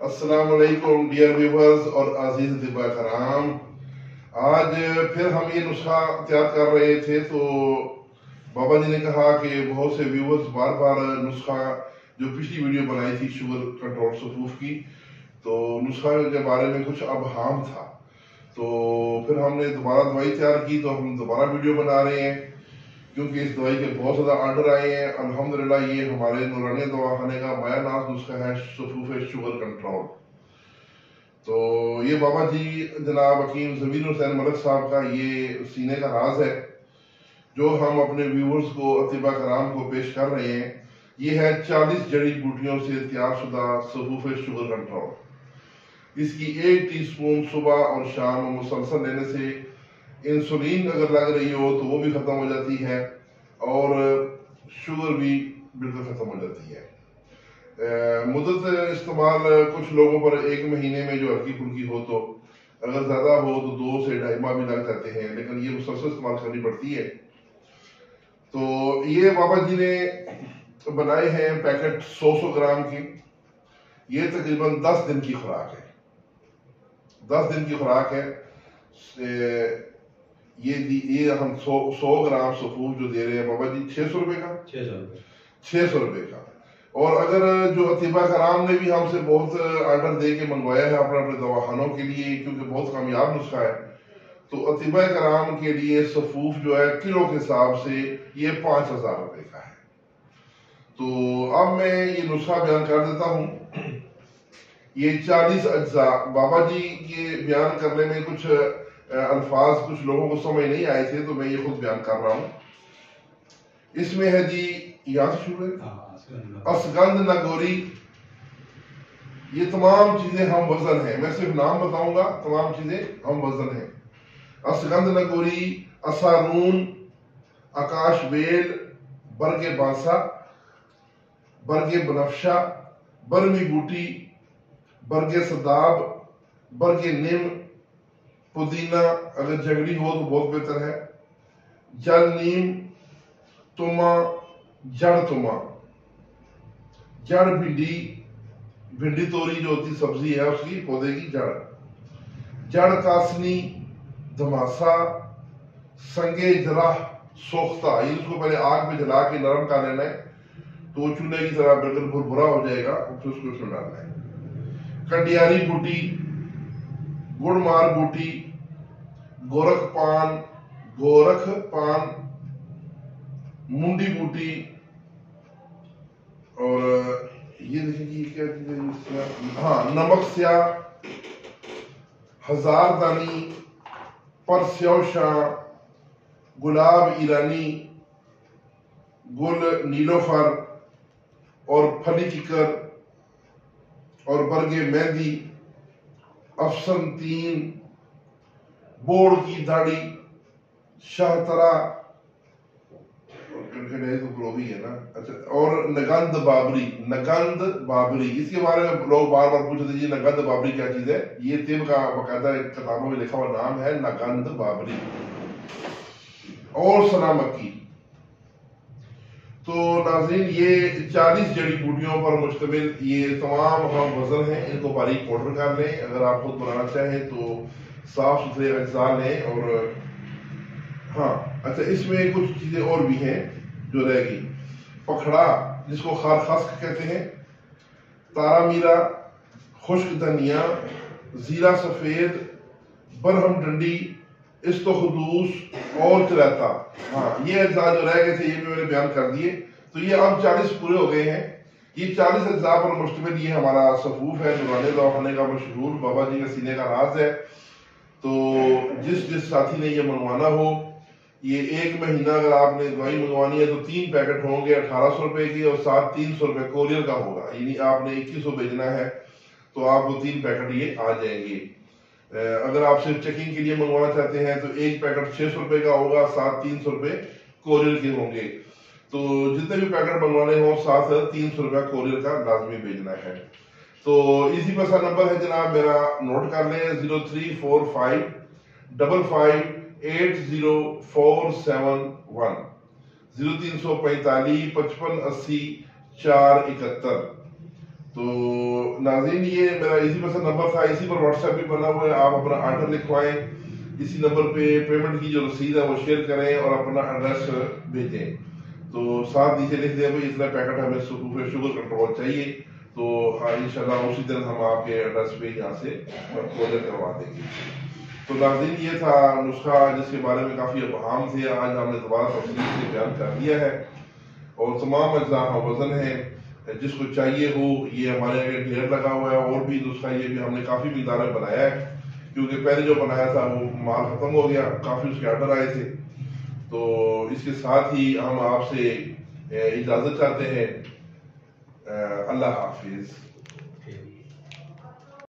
السلام علیکم dear viewers اور عزیز طباء کرام. آج پھر ہم یہ نسخہ تیار کر رہے تھے تو بابا جی نے کہا کہ بہت سے ویورز بار بار نسخہ جو پچھلی ویڈیو بنائی تھی شوگر کنٹرول صفوف کی تو نسخہ کے بارے میں کچھ ابہام تھا، تو پھر ہم نے دوبارہ دوائی تیار کی تو ہم دوبارہ ویڈیو بنا رہے ہیں کیونکہ اس دوائی کے بہت زیادہ آرڈر آئے ہیں. الحمدللہ یہ ہمارے نورانیہ دواخانے کا مایہ ناز نسخہ ہے صفوف شوگر کنٹرول. تو یہ بابا جی جناب حکیم ضمیر حسین ملک صاحب کا یہ سینے کا راز ہے جو ہم اپنے ویورز کو اطباء کرام کو پیش کر رہے ہیں. یہ ہے 40 جڑی بوٹیوں سے تیار شدہ صفوف شوگر کنٹرول. اس کی 1 ٹی سپون صبح اور شام مسلسل لینے سے انسولین اگر لگ رہی ہو تو وہ بھی ختم ہو جاتی ہے اور شوگر بھی بالکل ختم ہو جاتی ہے. مدت استعمال کچھ لوگوں پر 1 مہینے میں جو ہلکی پھلکی ہو تو اگر زیادہ ہو تو 2 سے 2.5 ماہ بھی لگ جاتے ہیں، لیکن یہ مسلسل استعمال کرنی پڑتی ہے. تو یہ بابا جی نے بنائے ہیں پیکٹ 100 گرام کی. یہ تقریباً 10 دن کی خوراک ہے. 10 دن کی خوراک ہے. یہ ہم 100 گرام صفوف جو دے رہے ہیں بابا جی 600 روپے کا 600 روپے کا. اور اگر جو اطباء کرام نے بھی ہم سے بہت آرڈر دے کے منگوایا ہے اپنے دواخانوں کے لیے کیونکہ بہت کامیاب نسخہ ہے، تو اطباء کرام کے لیے صفوف جو ہے کلو کے حساب سے یہ 5000 روپے کا ہے. تو اب میں یہ نسخہ بیان کر دیتا ہوں. یہ 40 اجزاء بابا جی کے بیان کرنے میں کچھ الفاظ کچھ لوگوں کو سمجھ نہیں آئے تھے تو میں یہ خود بیان کر رہا ہوں. اس میں ہے جی یہاں سے شروع ہے اسگند نگوری. یہ تمام چیزیں ہم وزن ہیں، میں صرف نام بتاؤں گا، تمام چیزیں ہم وزن ہیں. اسگند نگوری، اسارون، آکاش بیل، برگ بانسا، برگ بنفشا، برمی بوٹی، برگ سداب، برگ نیم، پودینہ اگر جگڑی ہو تو بہت بہتر ہے، جل نیم، توما، جڑ توما، جڑ بھنڈی، بھنڈی توری جو ہوتی سبزی ہے اس کی پودے کی جڑ، جڑ کاسنی، دھماسا، سنگے جراح سوختہ. یہ اس کو پہلے آگ پہ جلا کے نرم کر لینا ہے تو وہ چولہے کی طرح بالکل بھربھرا ہو جائے گا، پھر اس کو اس میں ڈالنا ہے. کنڈیاری بوٹی، گڑ مار بوٹی، گورکھ پان، منڈی بوٹی، اور یہ دیکھیں جی کیا چیز ہے، ہاں نمک سیاہ، ہزار دانی، پرسیوشاں، گلاب ایرانی، گل نیلوفر اور پھلی ککر اور برگ مہندی، افسن تین، بوڑ کی داڑھی، شاہترا ہے نا، اچھا، اور نگند بابری. اس کے بارے میں لوگ بار بار پوچھتے جی نگند بابری کیا چیز ہے. یہ طب کا باقاعدہ کتابوں میں لکھا ہوا نام ہے نگند بابری. اور سنا مکی. تو ناظرین یہ 40 جڑی بوٹیوں پر مشتمل یہ تمام ہم وزن ہیں. ان کو باریک پاؤڈر کر لیں. اگر آپ خود بنانا چاہیں تو صاف ستھرے اجزاء لیں. اور ہاں اچھا، اس میں کچھ چیزیں اور بھی ہیں جو رہ گئی. پکھڑا جس کو خار خسک کہتے ہیں، تارا میرا، خشک دھنیا، زیرہ سفید، برہم ڈنڈی، استخدوس اور چریتا. ہاں یہ اجزاء جو رہ گئے تھے یہ بھی میں نے بیان کر دیے. تو یہ اب 40 پورے ہو گئے ہیں. یہ 40 اجزاء پر مشتمل یہ ہمارا صفوف ہے نورانیہ دواخانے کا مشہور بابا جی کا سینے کا راز ہے. تو جس ساتھی نے یہ منگوانا ہو، یہ 1 مہینہ اگر آپ نے دوائی منگوانی ہے تو 3 پیکٹ ہوں گے 1800 روپے کی اور ساتھ 300 روپے کوریئر کا ہوگا. یعنی آپ نے 2100 بھیجنا ہے تو آپ کو 3 پیکٹ یہ آ جائیں گے. اگر آپ صرف چیکنگ کے لیے منگوانا چاہتے ہیں تو 1 پیکٹ 600 روپے کا ہوگا، ساتھ 300 روپے کوریئر کے ہوں گے. تو جتنے بھی پیکٹ منگوانے ہوں ساتھ 300 روپے کوریئر کا لازمی بھیجنا ہے. تو اسی پیسہ نمبر ہے جناب میرا، نوٹ کر لیں 0345 55 80471 0345 55 80 471. تو ناظرین یہ میرا ایزی پسند نمبر تھا، اسی پر واٹس ایپ بھی بنا ہوا ہے، آپ اپنا آرڈر لکھوائیں، اسی نمبر پہ پیمنٹ کی جو رسید ہے وہ شیئر کریں اور اپنا ایڈریس بھیجیں. تو ساتھ نیچے لکھ دیں بھائی اتنا پیکٹ ہمیں شوگر کنٹرول چاہیے، تو ہاں انشاءاللہ اسی دن ہم آپ کے ایڈریس پہ یہاں سے کوریئر کروا دیں گے. تو ناظرین یہ تھا نسخہ جس کے بارے میں کافی ابہام تھے، آج ہم نے دوبارہ تفصیل سے بیان کر دیا ہے اور تمام اجزاء کا وزن ہے. جس کو چاہیے ہو یہ ہمارے آگے ڈھیر لگا ہوا ہے، اور بھی نسخہ یہ بھی ہم نے کافی مقدار میں بنایا ہے، کیونکہ پہلے جو بنایا تھا وہ مال ختم ہو گیا، کافی اس کے آرڈر آئے تھے. تو اس کے ساتھ ہی ہم آپ سے اجازت چاہتے ہیں. اللہ حافظ.